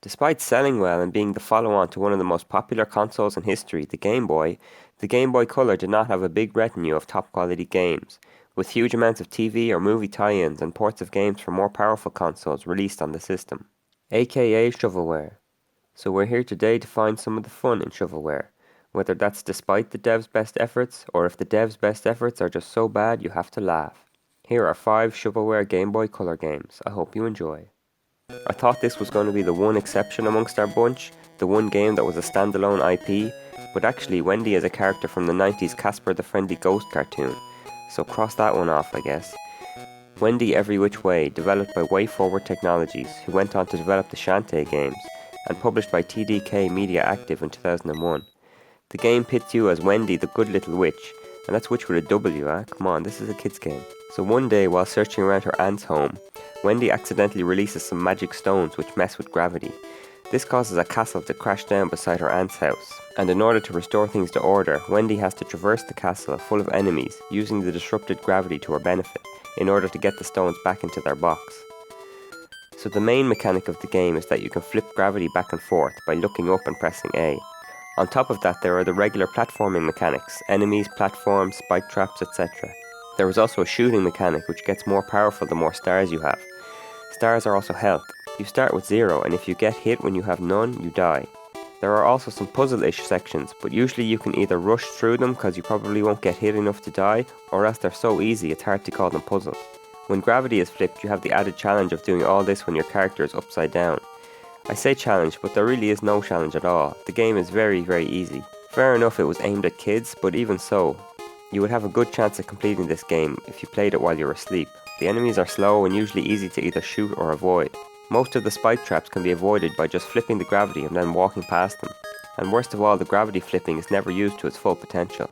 Despite selling well and being the follow-on to one of the most popular consoles in history, the Game Boy Color did not have a big retinue of top-quality games, with huge amounts of TV or movie tie-ins and ports of games for more powerful consoles released on the system, aka Shovelware. So we're here today to find some of the fun in Shovelware, whether that's despite the devs' best efforts, or if the devs' best efforts are just so bad you have to laugh. Here are 5 Shovelware Game Boy Color games. I hope you enjoy. I thought this was going to be the one exception amongst our bunch, the one game that was a standalone IP, but actually Wendy is a character from the 90s Casper the Friendly Ghost cartoon, so cross that one off I guess. Wendy Every Witch Way, developed by Way Forward Technologies, who went on to develop the Shantae games, and published by TDK Media Active in 2001. The game pits you as Wendy the Good Little Witch, and that's witch with a W, come on, this is a kid's game. So one day, while searching around her aunt's home, Wendy accidentally releases some magic stones which mess with gravity. This causes a castle to crash down beside her aunt's house, and in order to restore things to order, Wendy has to traverse the castle full of enemies, using the disrupted gravity to her benefit, in order to get the stones back into their box. So the main mechanic of the game is that you can flip gravity back and forth by looking up and pressing A. On top of that, there are the regular platforming mechanics, enemies, platforms, spike traps, etc. There is also a shooting mechanic which gets more powerful the more stars you have. Stars are also health. You start with 0, and if you get hit when you have none, you die. There are also some puzzle-ish sections, but usually you can either rush through them because you probably won't get hit enough to die, or else they're so easy it's hard to call them puzzles. When gravity is flipped, you have the added challenge of doing all this when your character is upside down. I say challenge, but there really is no challenge at all. The game is very, very easy. Fair enough it was aimed at kids, but even so, you would have a good chance of completing this game if you played it while you were asleep. The enemies are slow and usually easy to either shoot or avoid. Most of the spike traps can be avoided by just flipping the gravity and then walking past them. And worst of all, the gravity flipping is never used to its full potential.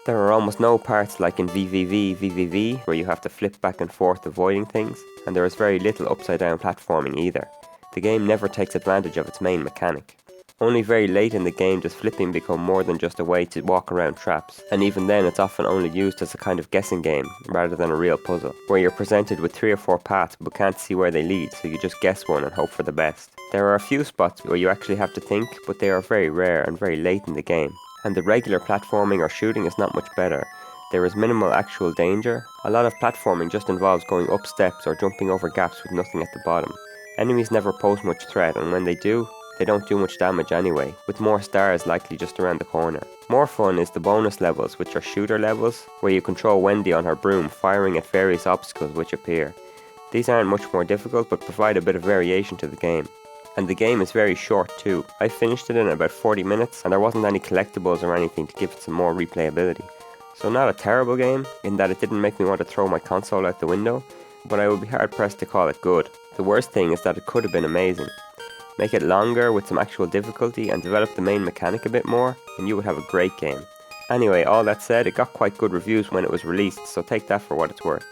There are almost no parts like in VVV where you have to flip back and forth avoiding things, and there is very little upside down platforming either. The game never takes advantage of its main mechanic. Only very late in the game does flipping become more than just a way to walk around traps, and even then it's often only used as a kind of guessing game rather than a real puzzle, where you're presented with 3 or 4 paths but can't see where they lead, so you just guess one and hope for the best. There are a few spots where you actually have to think, but they are very rare and very late in the game, and the regular platforming or shooting is not much better. There is minimal actual danger. A lot of platforming just involves going up steps or jumping over gaps with nothing at the bottom. Enemies never pose much threat, and when they do, they don't do much damage anyway, with more stars likely just around the corner. More fun is the bonus levels, which are shooter levels, where you control Wendy on her broom firing at various obstacles which appear. These aren't much more difficult but provide a bit of variation to the game. And the game is very short too. I finished it in about 40 minutes and there wasn't any collectibles or anything to give it some more replayability. So not a terrible game, in that it didn't make me want to throw my console out the window, but I would be hard pressed to call it good. The worst thing is that it could have been amazing. Make it longer with some actual difficulty and develop the main mechanic a bit more, and you would have a great game. Anyway, all that said, it got quite good reviews when it was released, so take that for what it's worth.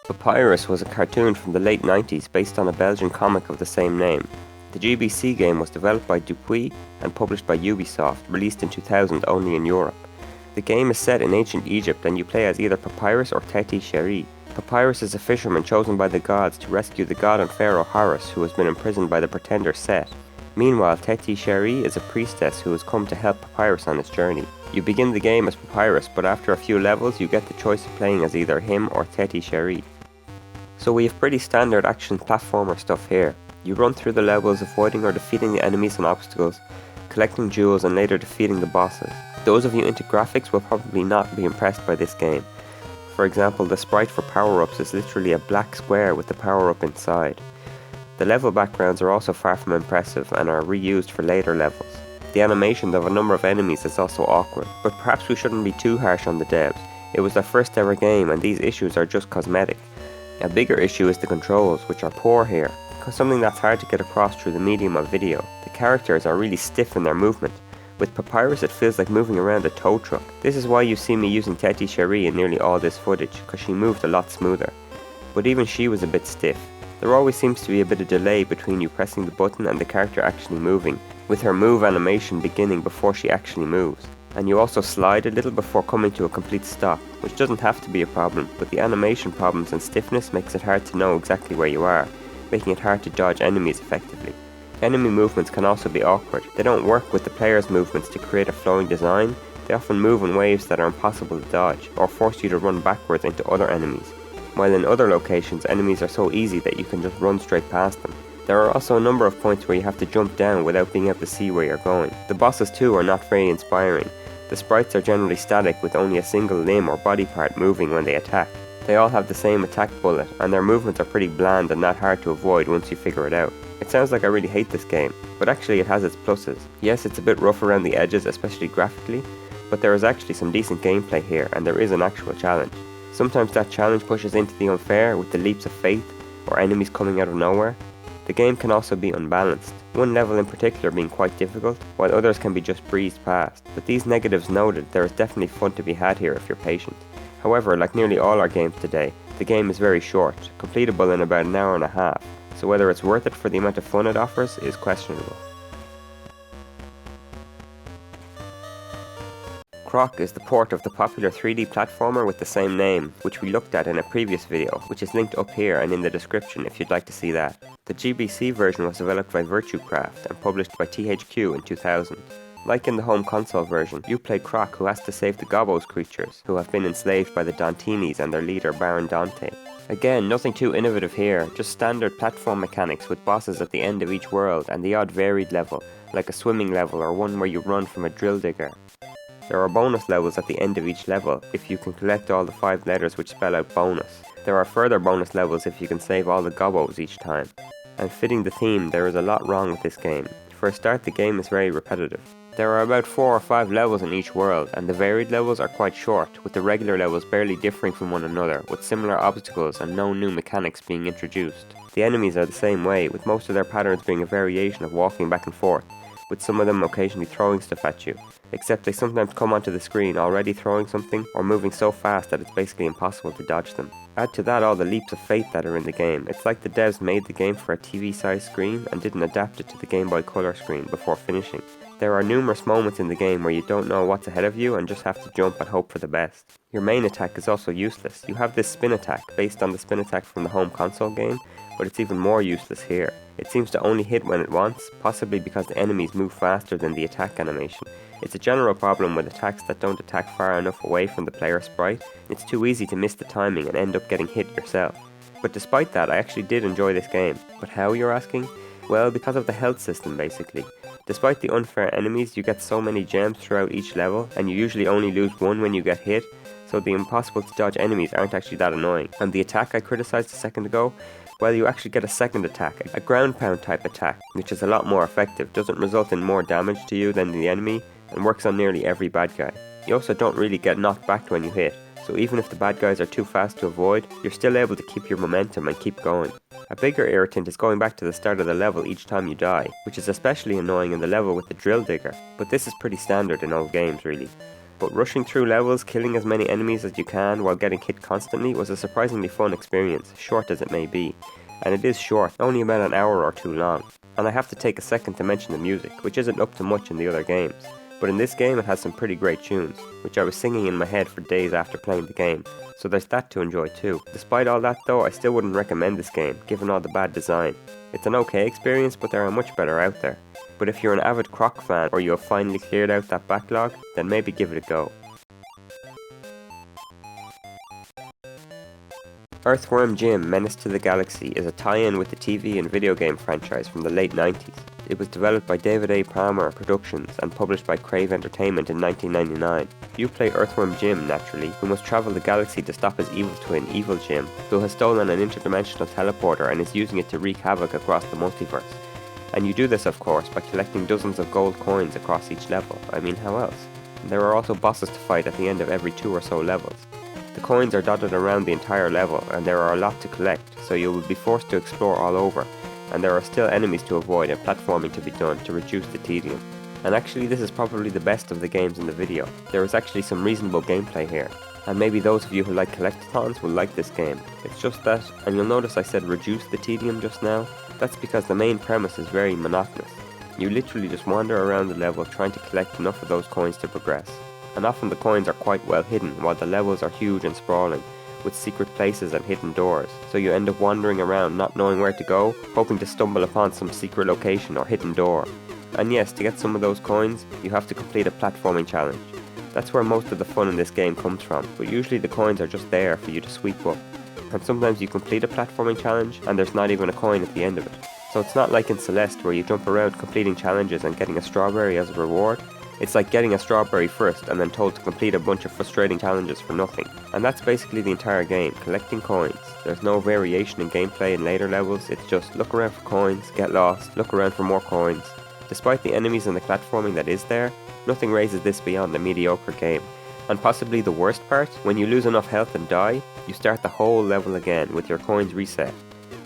Papyrus was a cartoon from the late 90s based on a Belgian comic of the same name. The GBC game was developed by Dupuis and published by Ubisoft, released in 2000 only in Europe. The game is set in ancient Egypt and you play as either Papyrus or Teti Cheri. Papyrus is a fisherman chosen by the gods to rescue the god and pharaoh Horus, who has been imprisoned by the pretender Set. Meanwhile, Teti Cheri is a priestess who has come to help Papyrus on his journey. You begin the game as Papyrus, but after a few levels you get the choice of playing as either him or Teti Cheri. So we have pretty standard action platformer stuff here. You run through the levels avoiding or defeating the enemies and obstacles, collecting jewels and later defeating the bosses. Those of you into graphics will probably not be impressed by this game. For example, the sprite for power-ups is literally a black square with the power-up inside. The level backgrounds are also far from impressive and are reused for later levels. The animation of a number of enemies is also awkward, but perhaps we shouldn't be too harsh on the devs. It was their first ever game and these issues are just cosmetic. A bigger issue is the controls, which are poor here, something that's hard to get across through the medium of video. The characters are really stiff in their movement. With Papyrus it feels like moving around a tow truck. This is why you see me using Teti Cheri in nearly all this footage, because she moved a lot smoother. But even she was a bit stiff. There always seems to be a bit of delay between you pressing the button and the character actually moving, with her move animation beginning before she actually moves. And you also slide a little before coming to a complete stop, which doesn't have to be a problem, but the animation problems and stiffness makes it hard to know exactly where you are. making it hard to dodge enemies effectively. Enemy movements can also be awkward. They don't work with the player's movements to create a flowing design. They often move in waves that are impossible to dodge, or force you to run backwards into other enemies, while in other locations enemies are so easy that you can just run straight past them. There are also a number of points where you have to jump down without being able to see where you're going. The bosses too are not very inspiring. The sprites are generally static with only a single limb or body part moving when they attack. They all have the same attack bullet, and their movements are pretty bland and not hard to avoid once you figure it out. It sounds like I really hate this game, but actually it has its pluses. Yes, it's a bit rough around the edges, especially graphically, but there is actually some decent gameplay here, and there is an actual challenge. Sometimes that challenge pushes into the unfair with the leaps of faith, or enemies coming out of nowhere. The game can also be unbalanced, one level in particular being quite difficult, while others can be just breezed past. With these negatives noted, there is definitely fun to be had here if you're patient. However, like nearly all our games today, the game is very short, completable in about an hour and a half, so whether it's worth it for the amount of fun it offers is questionable. Croc is the port of the popular 3D platformer with the same name, which we looked at in a previous video, which is linked up here and in the description if you'd like to see that. The GBC version was developed by Virtuecraft and published by THQ in 2000. Like in the home console version, you play Croc, who has to save the Gobos creatures, who have been enslaved by the Dantinis and their leader Baron Dante. Again, nothing too innovative here, just standard platform mechanics with bosses at the end of each world and the odd varied level, like a swimming level or one where you run from a drill digger. There are bonus levels at the end of each level if you can collect all the 5 letters which spell out bonus. There are further bonus levels if you can save all the Gobos each time. And fitting the theme, there is a lot wrong with this game. For a start, the game is very repetitive. There are about 4 or 5 levels in each world, and the varied levels are quite short, with the regular levels barely differing from one another, with similar obstacles and no new mechanics being introduced. The enemies are the same way, with most of their patterns being a variation of walking back and forth, with some of them occasionally throwing stuff at you, except they sometimes come onto the screen already throwing something, or moving so fast that it's basically impossible to dodge them. Add to that all the leaps of faith that are in the game. It's like the devs made the game for a TV-sized screen and didn't adapt it to the Gameboy Color screen before finishing. There are numerous moments in the game where you don't know what's ahead of you and just have to jump and hope for the best. Your main attack is also useless. You have this spin attack based on the spin attack from the home console game, but it's even more useless here. It seems to only hit when it wants, possibly because the enemies move faster than the attack animation. It's a general problem with attacks that don't attack far enough away from the player sprite. It's too easy to miss the timing and end up getting hit yourself. But despite that, I actually did enjoy this game. But how, you're asking? Well, because of the health system basically. Despite the unfair enemies, you get so many gems throughout each level, and you usually only lose one when you get hit, so the impossible to dodge enemies aren't actually that annoying. And the attack I criticised a second ago, well, you actually get a second attack, a ground pound type attack, which is a lot more effective, doesn't result in more damage to you than the enemy, and works on nearly every bad guy. You also don't really get knocked back when you hit, so even if the bad guys are too fast to avoid, you're still able to keep your momentum and keep going. A bigger irritant is going back to the start of the level each time you die, which is especially annoying in the level with the drill digger, but this is pretty standard in old games really. But rushing through levels, killing as many enemies as you can while getting hit constantly was a surprisingly fun experience, short as it may be. And it is short, only about an hour or two long. And I have to take a second to mention the music, which isn't up to much in the other games. But in this game it has some pretty great tunes, which I was singing in my head for days after playing the game, so there's that to enjoy too. Despite all that though, I still wouldn't recommend this game, given all the bad design. It's an okay experience, but there are much better out there. But if you're an avid Croc fan, or you have finally cleared out that backlog, then maybe give it a go. Earthworm Jim Menace to the Galaxy is a tie-in with the TV and video game franchise from the late 90s. It was developed by David A. Palmer Productions and published by Crave Entertainment in 1999. You play Earthworm Jim, naturally, who must travel the galaxy to stop his evil twin, Evil Jim, who has stolen an interdimensional teleporter and is using it to wreak havoc across the multiverse. And you do this, of course, by collecting dozens of gold coins across each level. I mean, how else? And there are also bosses to fight at the end of every 2 or so levels. The coins are dotted around the entire level, and there are a lot to collect, so you will be forced to explore all over, and there are still enemies to avoid and platforming to be done to reduce the tedium. And actually this is probably the best of the games in the video. There is actually some reasonable gameplay here, and maybe those of you who like collectathons will like this game. It's just that, and you'll notice I said reduce the tedium just now, that's because the main premise is very monotonous. You literally just wander around the level trying to collect enough of those coins to progress. And often the coins are quite well hidden, while the levels are huge and sprawling, with secret places and hidden doors, so you end up wandering around not knowing where to go, hoping to stumble upon some secret location or hidden door. And yes, to get some of those coins, you have to complete a platforming challenge. That's where most of the fun in this game comes from, but usually the coins are just there for you to sweep up. And sometimes you complete a platforming challenge and there's not even a coin at the end of it. So it's not like in Celeste where you jump around completing challenges and getting a strawberry as a reward. It's like getting a strawberry first and then told to complete a bunch of frustrating challenges for nothing. And that's basically the entire game, collecting coins. There's no variation in gameplay in later levels, it's just look around for coins, get lost, look around for more coins. Despite the enemies and the platforming that is there, nothing raises this beyond a mediocre game. And possibly the worst part, when you lose enough health and die, you start the whole level again with your coins reset.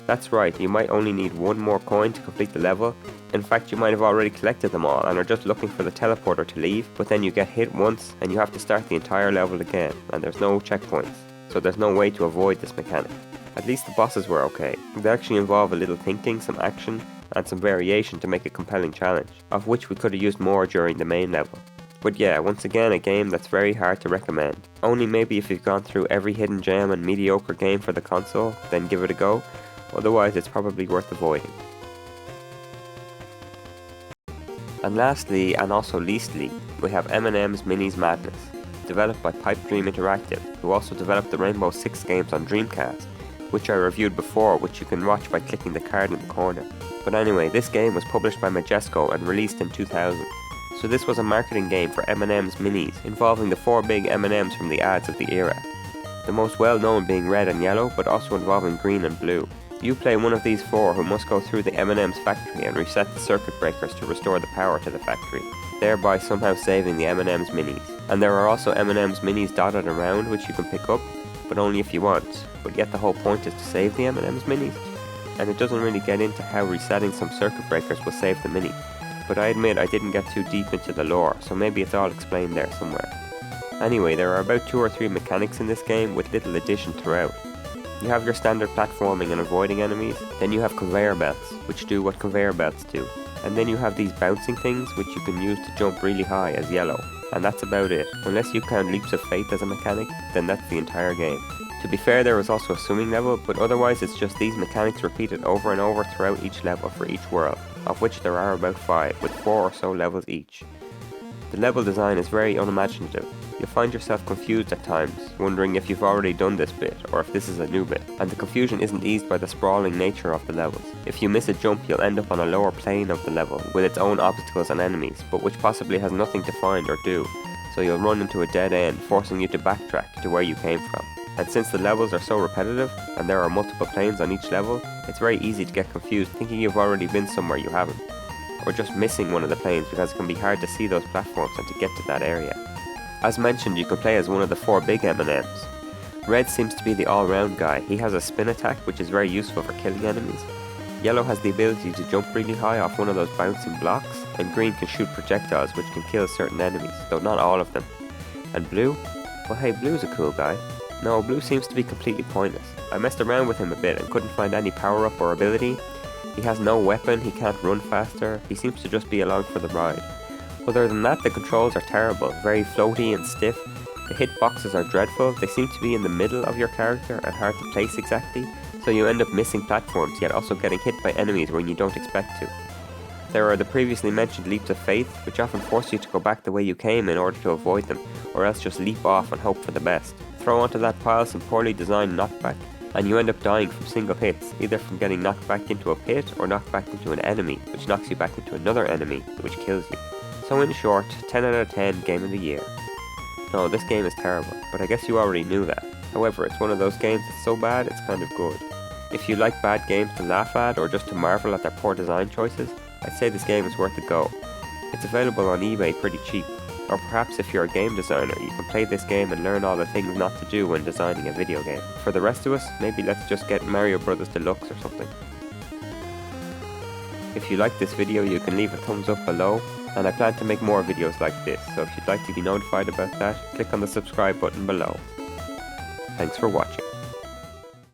That's right, you might only need one more coin to complete the level. In fact, you might have already collected them all and are just looking for the teleporter to leave, but then you get hit once and you have to start the entire level again, and there's no checkpoints, so there's no way to avoid this mechanic. At least the bosses were okay. They actually involve a little thinking, some action, and some variation to make a compelling challenge, of which we could have used more during the main level. But yeah, once again a game that's very hard to recommend. Only maybe if you've gone through every hidden gem and mediocre game for the console, then give it a go. Otherwise it's probably worth avoiding. And lastly, and also leastly, we have M&Ms Minis Madness, developed by Pipe Dream Interactive, who also developed the Rainbow Six games on Dreamcast, which I reviewed before, which you can watch by clicking the card in the corner. But anyway, this game was published by Majesco and released in 2000. So this was a marketing game for M&Ms Minis, involving the 4 big M&Ms from the ads of the era. The most well known being red and yellow, but also involving green and blue. You play one of these 4 who must go through the M&M's factory and reset the circuit breakers to restore the power to the factory, thereby somehow saving the M&M's Minis. And there are also M&M's Minis dotted around which you can pick up, but only if you want. But yet the whole point is to save the M&M's Minis, and it doesn't really get into how resetting some circuit breakers will save the Mini. But I admit I didn't get too deep into the lore, so maybe it's all explained there somewhere. Anyway, there are about 2 or 3 mechanics in this game with little addition throughout. You have your standard platforming and avoiding enemies, then you have conveyor belts, which do what conveyor belts do, and then you have these bouncing things which you can use to jump really high as yellow, and that's about it. Unless you count leaps of faith as a mechanic, then that's the entire game. To be fair, there was also a swimming level, but otherwise it's just these mechanics repeated over and over throughout each level for each world, of which there are about 5, with 4 or so levels each. The level design is very unimaginative. You'll find yourself confused at times, wondering if you've already done this bit, or if this is a new bit, and the confusion isn't eased by the sprawling nature of the levels. If you miss a jump, you'll end up on a lower plane of the level, with its own obstacles and enemies, but which possibly has nothing to find or do, so you'll run into a dead end, forcing you to backtrack to where you came from. And since the levels are so repetitive, and there are multiple planes on each level, it's very easy to get confused thinking you've already been somewhere you haven't, or just missing one of the planes because it can be hard to see those platforms and to get to that area. As mentioned, you can play as one of the 4 big M&Ms. Red seems to be the all-round guy. He has a spin attack which is very useful for killing enemies. Yellow has the ability to jump really high off one of those bouncing blocks, and green can shoot projectiles which can kill certain enemies, though not all of them. And blue? Well hey, blue's a cool guy. No, blue seems to be completely pointless. I messed around with him a bit and couldn't find any power-up or ability. He has no weapon, he can't run faster, he seems to just be along for the ride. Other than that, the controls are terrible, very floaty and stiff. The hitboxes are dreadful, they seem to be in the middle of your character and hard to place exactly, so you end up missing platforms yet also getting hit by enemies when you don't expect to. There are the previously mentioned leaps of faith, which often force you to go back the way you came in order to avoid them, or else just leap off and hope for the best. Throw onto that pile some poorly designed knockback, and you end up dying from single hits, either from getting knocked back into a pit or knocked back into an enemy, which knocks you back into another enemy, which kills you. So in short, 10 out of 10 game of the year. No, this game is terrible, but I guess you already knew that. However, it's one of those games that's so bad it's kind of good. If you like bad games to laugh at or just to marvel at their poor design choices, I'd say this game is worth a go. It's available on eBay pretty cheap, or perhaps if you're a game designer, you can play this game and learn all the things not to do when designing a video game. For the rest of us, maybe let's just get Mario Bros. Deluxe or something. If you like this video, you can leave a thumbs up below, and I plan to make more videos like this, so if you'd like to be notified about that, click on the subscribe button below. Thanks for watching.